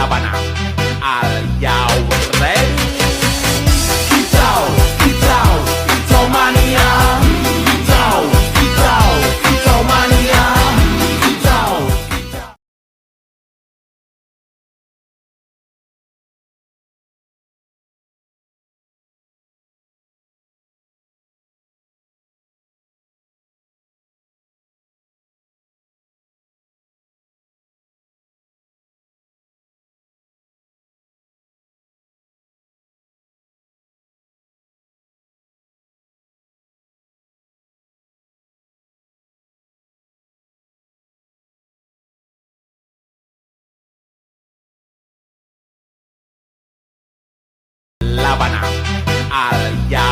L'Havana, al Yaurret. Kitao, Kitao, Kitao Mania. Kitao, Kitao, Kitao Mania. Kitao, Kitao. L'Havana, al Yaurret.